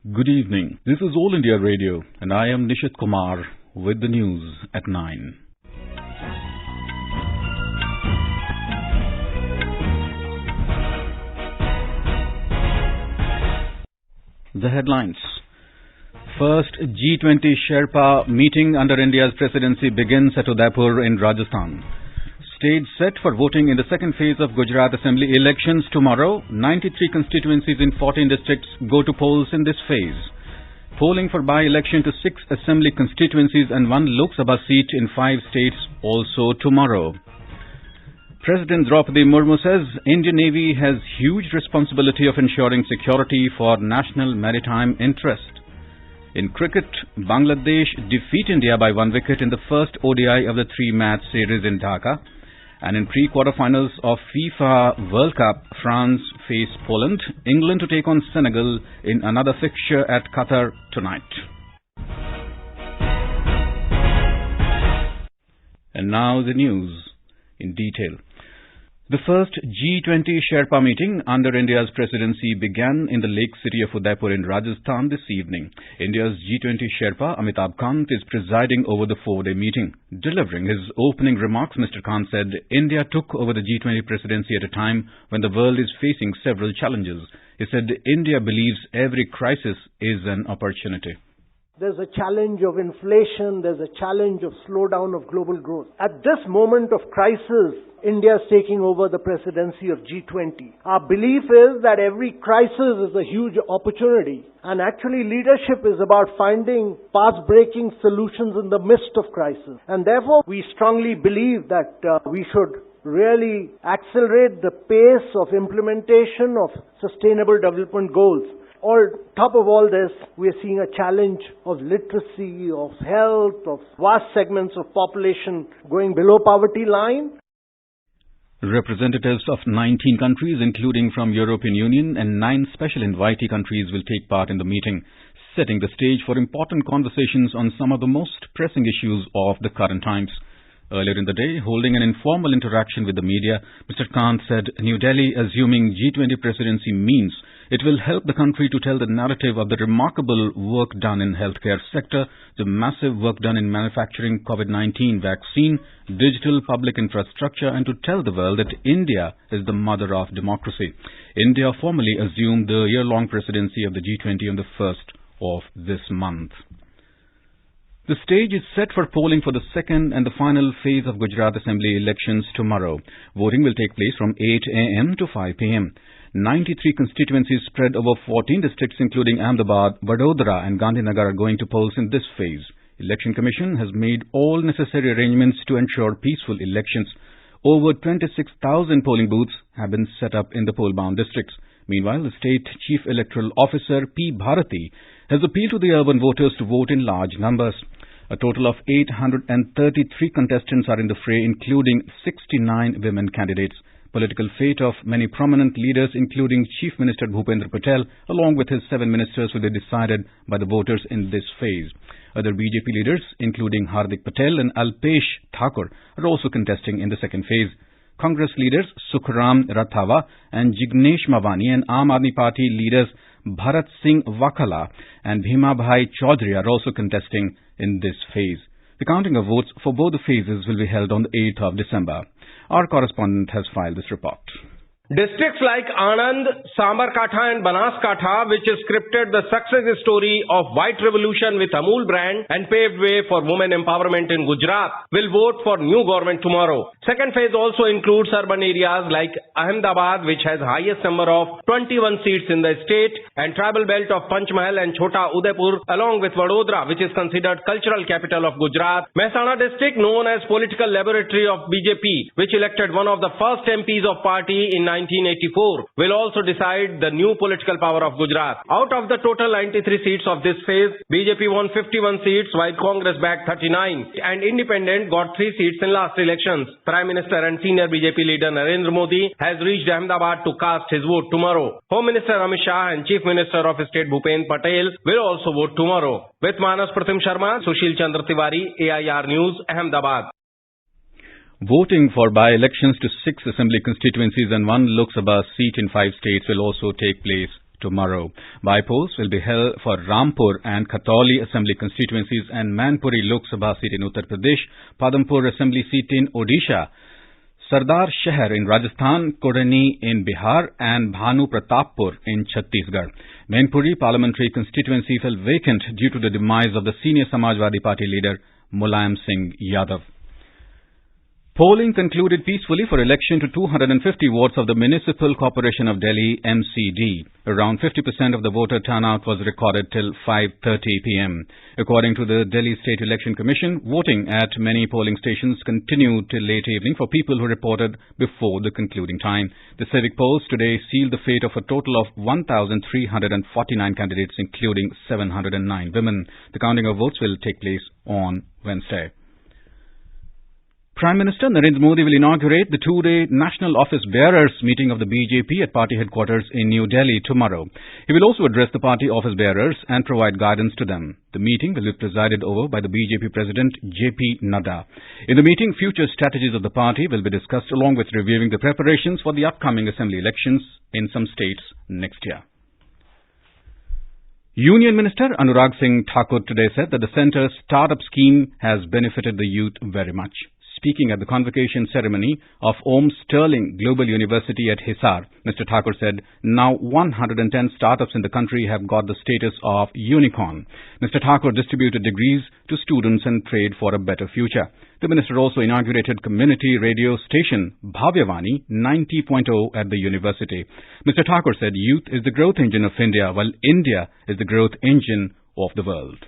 Good evening. This is All India Radio and I am Nishit Kumar with the news at 9. The headlines. First G20 Sherpa meeting under India's presidency begins at Udaipur in Rajasthan. Stage set for voting in the second phase of Gujarat Assembly elections tomorrow. 93 constituencies in 14 districts go to polls in this phase. Polling for by-election to 6 Assembly constituencies and 1 Lok Sabha seat in 5 states also tomorrow. President Draupadi Murmu says Indian Navy has huge responsibility of ensuring security for national maritime interest. In cricket, Bangladesh defeat India by 1 wicket in the first ODI of the 3-match series in Dhaka. And in pre-quarterfinals of FIFA World Cup, France face Poland, England to take on Senegal in another fixture at Qatar tonight. And now the news in detail. The first G20 Sherpa meeting under India's presidency began in the lake city of Udaipur in Rajasthan this evening. India's G20 Sherpa, Amitabh Kant, is presiding over the 4-day meeting. Delivering his opening remarks, Mr. Kant said India took over the G20 presidency at a time when the world is facing several challenges. He said India believes every crisis is an opportunity. There's a challenge of inflation, there's a challenge of slowdown of global growth. At this moment of crisis, India is taking over the presidency of G20. Our belief is that every crisis is a huge opportunity. And actually leadership is about finding path-breaking solutions in the midst of crisis. And therefore, we strongly believe that we should really accelerate the pace of implementation of sustainable development goals. On top of all this, we are seeing a challenge of literacy, of health, of vast segments of population going below poverty line. Representatives of 19 countries, including from European Union, and 9 special invitee countries will take part in the meeting, setting the stage for important conversations on some of the most pressing issues of the current times. Earlier in the day, holding an informal interaction with the media, Mr. Kant said New Delhi assuming G20 presidency means it will help the country to tell the narrative of the remarkable work done in healthcare sector, the massive work done in manufacturing COVID-19 vaccine, digital public infrastructure, and to tell the world that India is the mother of democracy. India formally assumed the year-long presidency of the G20 on the 1st of this month. The stage is set for polling for the second and the final phase of Gujarat Assembly elections tomorrow. Voting will take place from 8 a.m. to 5 p.m. 93 constituencies spread over 14 districts including Ahmedabad, Vadodara and Gandhinagar are going to polls in this phase. Election Commission has made all necessary arrangements to ensure peaceful elections. Over 26,000 polling booths have been set up in the poll-bound districts. Meanwhile, the State Chief Electoral Officer P. Bharati has appealed to the urban voters to vote in large numbers. A total of 833 contestants are in the fray, including 69 women candidates. Political fate of many prominent leaders, including Chief Minister Bhupendra Patel, along with his 7 ministers, will be decided by the voters in this phase. Other BJP leaders, including Hardik Patel and Alpesh Thakur, are also contesting in the second phase. Congress leaders Sukhram Rathava and Jignesh Mavani and Aam Aadmi Party leaders Bharat Singh Wakhala and Bhima Bhai Chaudhary are also contesting in this phase. The counting of votes for both the phases will be held on the 8th of December. Our correspondent has filed this report. Districts like Anand, Sabarkantha and Banaskantha, which scripted the success story of White Revolution with Amul brand and paved way for women empowerment in Gujarat, will vote for new government tomorrow. Second phase also includes urban areas like Ahmedabad, which has highest number of 21 seats in the state, and tribal belt of Panchmahal and Chota Udaipur, along with Vadodara, which is considered cultural capital of Gujarat. Mehsana district, known as political laboratory of BJP, which elected one of the first MPs of party in 1984, will also decide the new political power of Gujarat. Out of the total 93 seats of this phase, BJP won 51 seats while Congress bagged 39 and Independent got 3 seats in last elections. Prime Minister and senior BJP leader Narendra Modi has reached Ahmedabad to cast his vote tomorrow. Home Minister Amit Shah and Chief Minister of State Bhupendra Patel will also vote tomorrow. With Manas Pratim Sharma, Sushil Chandra Tiwari, AIR News, Ahmedabad. Voting for by-elections to 6 assembly constituencies and 1 Lok Sabha seat in 5 states will also take place tomorrow. By-polls will be held for Rampur and Khatoli Assembly constituencies and Manpuri Lok Sabha seat in Uttar Pradesh, Padampur Assembly seat in Odisha, Sardar Shahar in Rajasthan, Korani in Bihar and Bhanu Pratappur in Chhattisgarh. Mainpuri parliamentary constituency fell vacant due to the demise of the senior Samajwadi Party leader Mulayam Singh Yadav. Polling concluded peacefully for election to 250 wards of the Municipal Corporation of Delhi MCD. Around 50% of the voter turnout was recorded till 5:30 p.m. According to the Delhi State Election Commission, voting at many polling stations continued till late evening for people who reported before the concluding time. The civic polls today sealed the fate of a total of 1,349 candidates, including 709 women. The counting of votes will take place on Wednesday. Prime Minister Narendra Modi will inaugurate the two-day National Office Bearers meeting of the BJP at party headquarters in New Delhi tomorrow. He will also address the party office bearers and provide guidance to them. The meeting will be presided over by the BJP President JP Nadda. In the meeting, future strategies of the party will be discussed along with reviewing the preparations for the upcoming assembly elections in some states next year. Union Minister Anurag Singh Thakur today said that the centre's startup scheme has benefited the youth very much. Speaking at the convocation ceremony of Om Sterling Global University at Hisar, Mr. Thakur said, now 110 startups in the country have got the status of unicorn. Mr. Thakur distributed degrees to students and prayed for a better future. The minister also inaugurated community radio station Bhavyavani 90.0 at the university. Mr. Thakur said youth is the growth engine of India, while India is the growth engine of the world.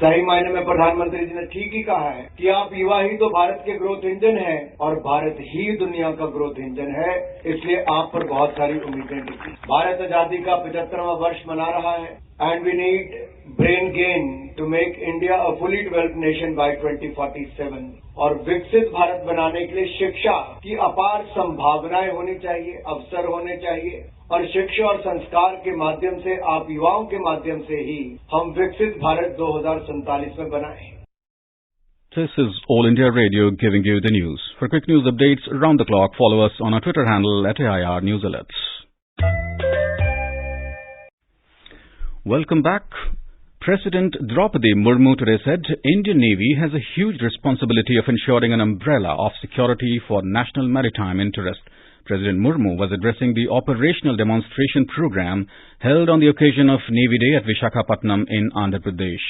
सही मायने में प्रधानमंत्री जी ने ठीक ही कहा है कि आप युवा ही तो भारत के ग्रोथ इंजन हैं और भारत ही दुनिया का ग्रोथ इंजन है, इसलिए आप पर बहुत सारी उम्मीदें टिकी। भारत आजादी का 75वां वर्ष मना रहा है and we need brain gain to make India a fully developed nation by 2047 और विकसित भारत बनाने के लिए शिक्षा की अपार संभावनाएं होनी चाहिए, अवसर होने चाहिए और शिक्षा और संस्कार के माध्यम से आप युवाओं के माध्यम से ही हम विकसित भारत 2047 में बनाएं। This is All India Radio giving you the news. For quick news updates around the clock, follow us on our Twitter handle at AIR News Alerts. Welcome back. President Draupadi Murmu today said Indian Navy has a huge responsibility of ensuring an umbrella of security for national maritime interest. President Murmu was addressing the operational demonstration program held on the occasion of Navy Day at Visakhapatnam in Andhra Pradesh.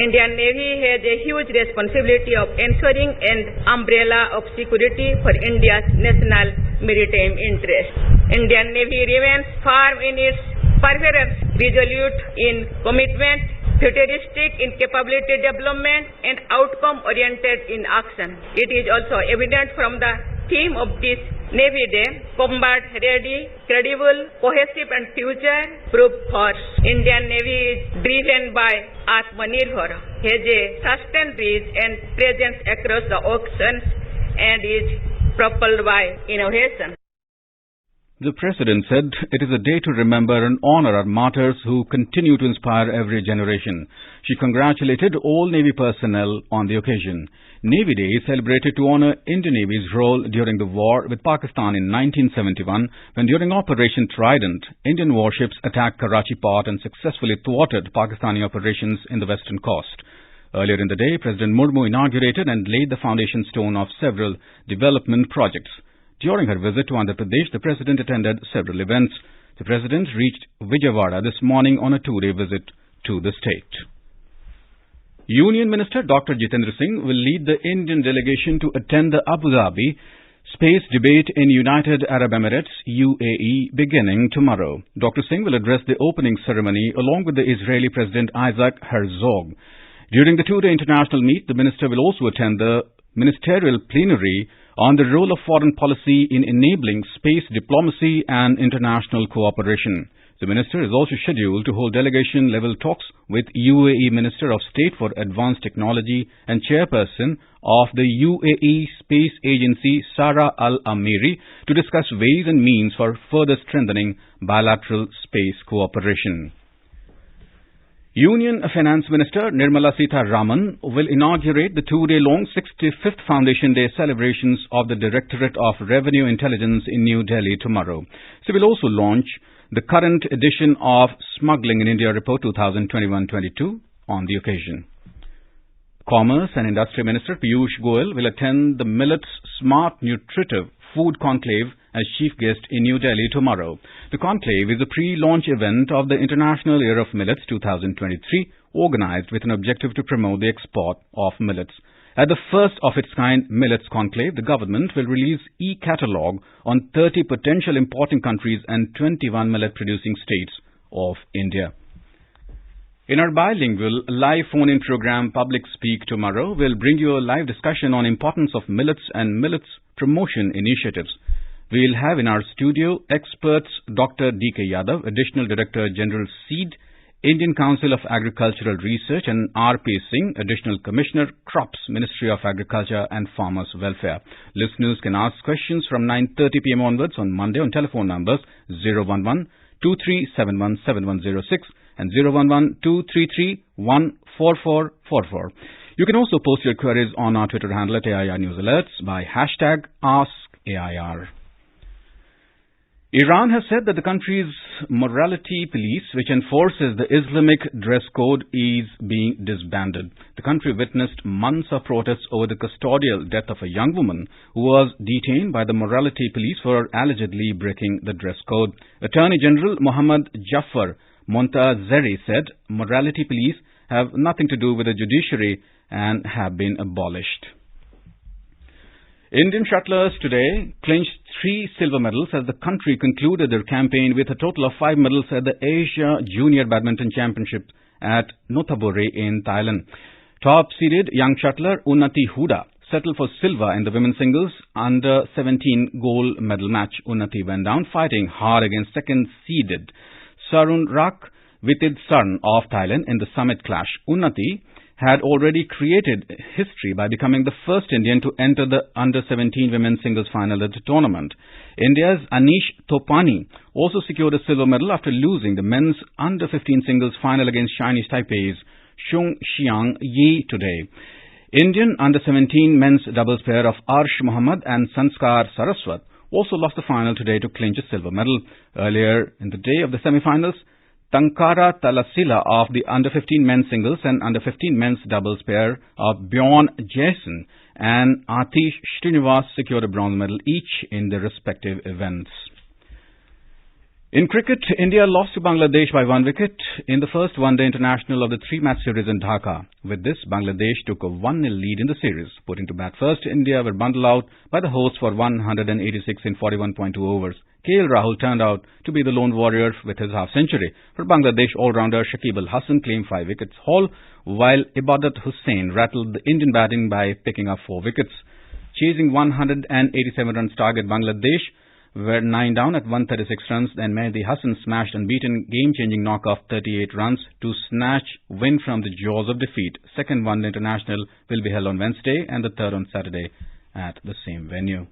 Indian Navy has a huge responsibility of ensuring an umbrella of security for India's national maritime interest. Indian Navy remains firm in its perseverance, resolute in commitment, futuristic in capability development, and outcome-oriented in action. It is also evident from the theme of this Navy Day, combat ready, credible, cohesive and future-proof force. Indian Navy is driven by Atmanirbhar, has a sustained reach and presence across the oceans and is propelled by innovation. The President said it is a day to remember and honor our martyrs who continue to inspire every generation. She congratulated all Navy personnel on the occasion. Navy Day is celebrated to honor Indian Navy's role during the war with Pakistan in 1971 when during Operation Trident, Indian warships attacked Karachi port and successfully thwarted Pakistani operations in the western coast. Earlier in the day, President Murmu inaugurated and laid the foundation stone of several development projects. During her visit to Andhra Pradesh, the President attended several events. The President reached Vijayawada this morning on a two-day visit to the state. Union Minister Dr. Jitendra Singh will lead the Indian delegation to attend the Abu Dhabi Space Debate in United Arab Emirates, UAE, beginning tomorrow. Dr. Singh will address the opening ceremony along with the Israeli President Isaac Herzog. During the two-day international meet, the minister will also attend the ministerial plenary on the role of foreign policy in enabling space diplomacy and international cooperation. The minister is also scheduled to hold delegation-level talks with UAE Minister of State for Advanced Technology and chairperson of the UAE Space Agency, Sara Al Amiri, to discuss ways and means for further strengthening bilateral space cooperation. Union Finance Minister Nirmala Sitharaman will inaugurate the two-day-long 65th Foundation Day celebrations of the Directorate of Revenue Intelligence in New Delhi tomorrow. She will also launch the current edition of Smuggling in India Report 2021-22 on the occasion. Commerce and Industry Minister Piyush Goyal will attend the Millets Smart Nutritive Food Conclave as chief guest in New Delhi tomorrow. The conclave is a pre-launch event of the International Year of Millets 2023, organized with an objective to promote the export of millets. At the first of its kind Millets Conclave, the government will release e-catalogue on 30 potential importing countries and 21 millet-producing states of India. In our bilingual live phone-in program Public Speak tomorrow, we'll bring you a live discussion on importance of millets and millets promotion initiatives. We'll have in our studio experts Dr. D.K. Yadav, Additional Director General Seed, Indian Council of Agricultural Research, and R.P. Singh, Additional Commissioner, Crops, Ministry of Agriculture and Farmers Welfare. Listeners can ask questions from 9:30 p.m. onwards on Monday on telephone numbers 011-2371-7106 and 011-233-14444. You can also post your queries on our Twitter handle at AIR News Alerts by hashtag AskAIR. Iran has said that the country's morality police, which enforces the Islamic dress code, is being disbanded. The country witnessed months of protests over the custodial death of a young woman who was detained by the morality police for allegedly breaking the dress code. Attorney General Mohammad Jafar Montazeri said morality police have nothing to do with the judiciary and have been abolished. Indian shuttlers today clinched 3 silver medals as the country concluded their campaign with a total of 5 medals at the Asia Junior Badminton Championship at Nonthaburi in Thailand. Top-seeded young shuttler Unnati Huda settled for silver in the women's singles under-17 gold medal match. Unnati went down fighting hard against second-seeded Sarunrak Vitidsaran of Thailand in the summit clash. Unnati had already created history by becoming the first Indian to enter the under-17 women's singles final at the tournament. India's Anish Topani also secured a silver medal after losing the men's under-15 singles final against Chinese Taipei's Shung Xiang Yi today. Indian under-17 men's doubles pair of Arsh Mohammad and Sanskar Saraswat also lost the final today to clinch a silver medal. Earlier in the day of the semi-finals, Tankara Talasila of the under-15 men's singles and under-15 men's doubles pair of Bjorn Jason and Atish Srinivas secured a bronze medal each in their respective events. In cricket, India lost to Bangladesh by 1 wicket in the first one-day international of the 3-match series in Dhaka. With this, Bangladesh took a 1-0 lead in the series. Putting to bat first, India were bundled out by the hosts for 186 in 41.2 overs. KL Rahul turned out to be the lone warrior with his half-century. For Bangladesh all-rounder Shakib Al Hasan claimed 5 wickets haul, while Ibadat Hussain rattled the Indian batting by picking up 4 wickets. Chasing 187 runs target, Bangladesh were 9 down at 136 runs. Then Mehdi Hassan smashed unbeaten game-changing knock of 38 runs to snatch win from the jaws of defeat. Second one-day international will be held on Wednesday and the third on Saturday at the same venue.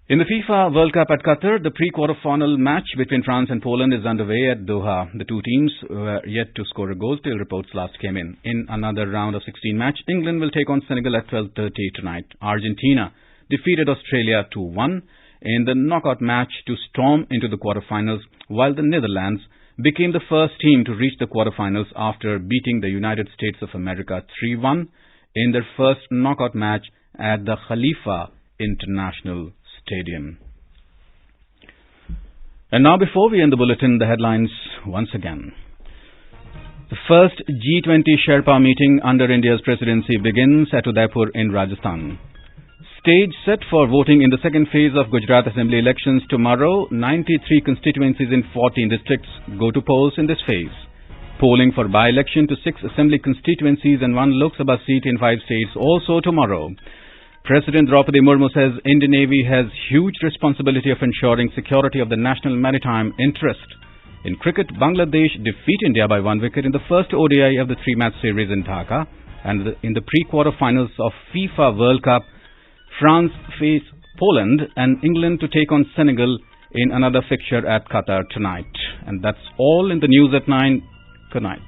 In the FIFA World Cup at Qatar, the pre-quarter-final match between France and Poland is underway at Doha. The two teams were yet to score a goal till reports last came in. In another round of 16 match, England will take on Senegal at 12:30 tonight. Argentina defeated Australia 2-1 in the knockout match to storm into the quarterfinals, while the Netherlands became the first team to reach the quarterfinals after beating the United States of America 3-1 in their first knockout match at the Khalifa International Stadium. And now, before we end the bulletin, the headlines once again. The first G20 Sherpa meeting under India's presidency begins at Udaipur in Rajasthan. Stage set for voting in the second phase of Gujarat Assembly elections tomorrow. 93 constituencies in 14 districts go to polls in this phase. Polling for by-election to 6 assembly constituencies and 1 Lok Sabha seat in 5 states also tomorrow. President Draupadi Murmu says Indian Navy has huge responsibility of ensuring security of the national maritime interest. In cricket, Bangladesh defeat India by 1 wicket in the first ODI of the 3-match series in Dhaka. And in the pre-quarter-finals of FIFA World Cup, France face Poland and England to take on Senegal in another fixture at Qatar tonight. And that's all in the news at 9. Good night.